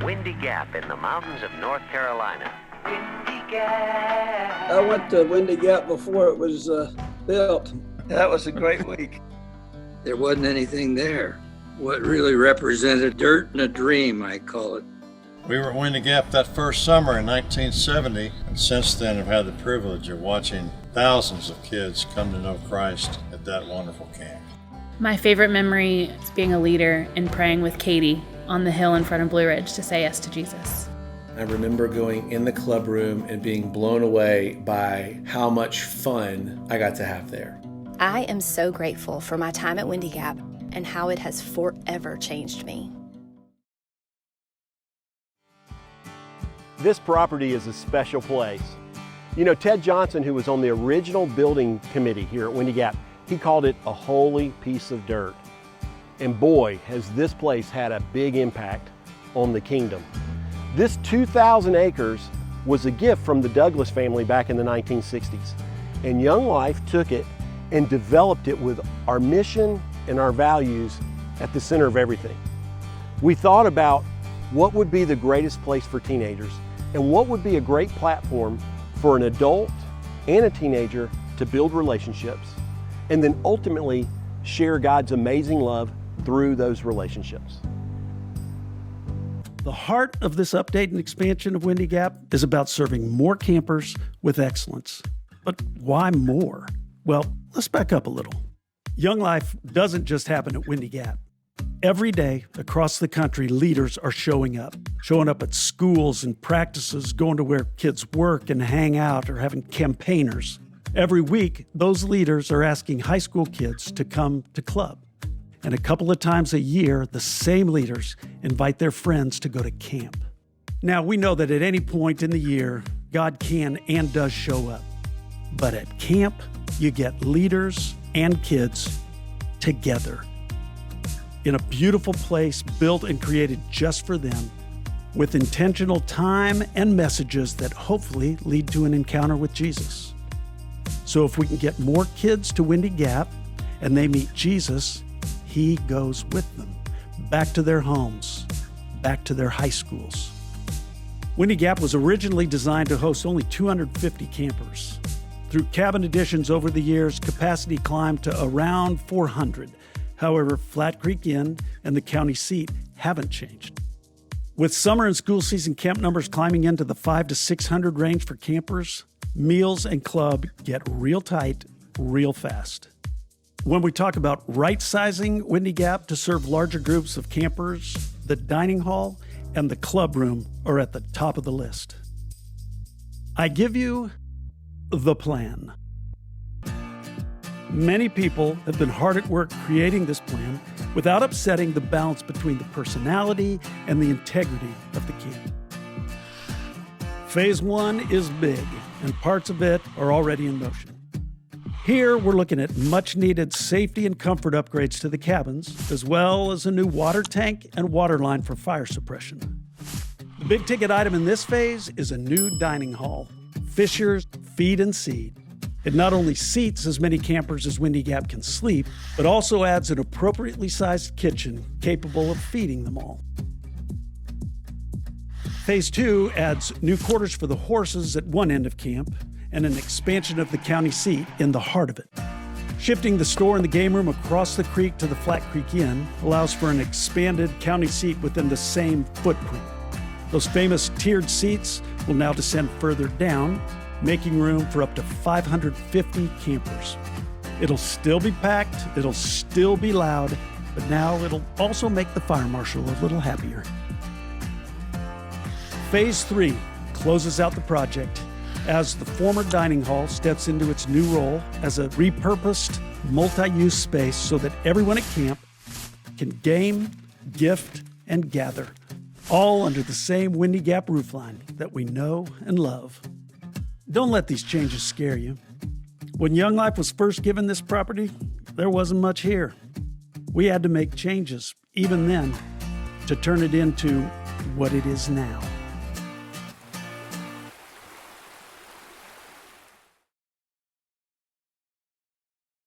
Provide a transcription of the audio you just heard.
Windy Gap in the mountains of North Carolina. Windy Gap. I went to Windy Gap before it was built. That was a great week. There wasn't anything there. What really represented dirt and a dream, I call it. We were at Windy Gap that first summer in 1970, and since then have had the privilege of watching thousands of kids come to know Christ at that wonderful camp. My favorite memory is being a leader and praying with Katie on the hill in front of Blue Ridge to say yes to Jesus. I remember going in the club room and being blown away by how much fun I got to have there. I am so grateful for my time at Windy Gap and how it has forever changed me. This property is a special place. You know, Ted Johnson, who was on the original building committee here at Windy Gap, he called it a holy piece of dirt. And boy, has this place had a big impact on the kingdom. This 2,000 acres was a gift from the Douglas family back in the 1960s. And Young Life took it and developed it with our mission and our values at the center of everything. We thought about what would be the greatest place for teenagers and what would be a great platform for an adult and a teenager to build relationships and then ultimately share God's amazing love through those relationships. The heart of this update and expansion of Windy Gap is about serving more campers with excellence. But why more? Well, let's back up a little. Young Life doesn't just happen at Windy Gap. Every day across the country, leaders are showing up at schools and practices, going to where kids work and hang out, or having campaigners. Every week, those leaders are asking high school kids to come to club. And a couple of times a year, the same leaders invite their friends to go to camp. Now, we know that at any point in the year, God can and does show up. But at camp, you get leaders and kids together in a beautiful place built and created just for them, with intentional time and messages that hopefully lead to an encounter with Jesus. So if we can get more kids to Windy Gap and they meet Jesus, He goes with them, back to their homes, back to their high schools. Windy Gap was originally designed to host only 250 campers. Through cabin additions over the years, capacity climbed to around 400. However, Flat Creek Inn and the county seat haven't changed. With summer and school season camp numbers climbing into the 500 to 600 range for campers, meals and club get real tight real fast. When we talk about right-sizing Windy Gap to serve larger groups of campers, the dining hall and the club room are at the top of the list. I give you the plan. Many people have been hard at work creating this plan without upsetting the balance between the personality and the integrity of the camp. Phase 1 is big, and parts of it are already in motion. Here, we're looking at much-needed safety and comfort upgrades to the cabins, as well as a new water tank and water line for fire suppression. The big-ticket item in this phase is a new dining hall, Fisher's Feed and Seed. It not only seats as many campers as Windy Gap can sleep, but also adds an appropriately sized kitchen capable of feeding them all. Phase 2 adds new quarters for the horses at one end of camp and an expansion of the county seat in the heart of it. Shifting the store and the game room across the creek to the Flat Creek Inn allows for an expanded county seat within the same footprint. Those famous tiered seats will now descend further down, making room for up to 550 campers. It'll still be packed, it'll still be loud, but now it'll also make the fire marshal a little happier. Phase 3 closes out the project as the former dining hall steps into its new role as a repurposed, multi-use space so that everyone at camp can game, gift, and gather, all under the same Windy Gap roofline that we know and love. Don't let these changes scare you. When Young Life was first given this property, there wasn't much here. We had to make changes, even then, to turn it into what it is now.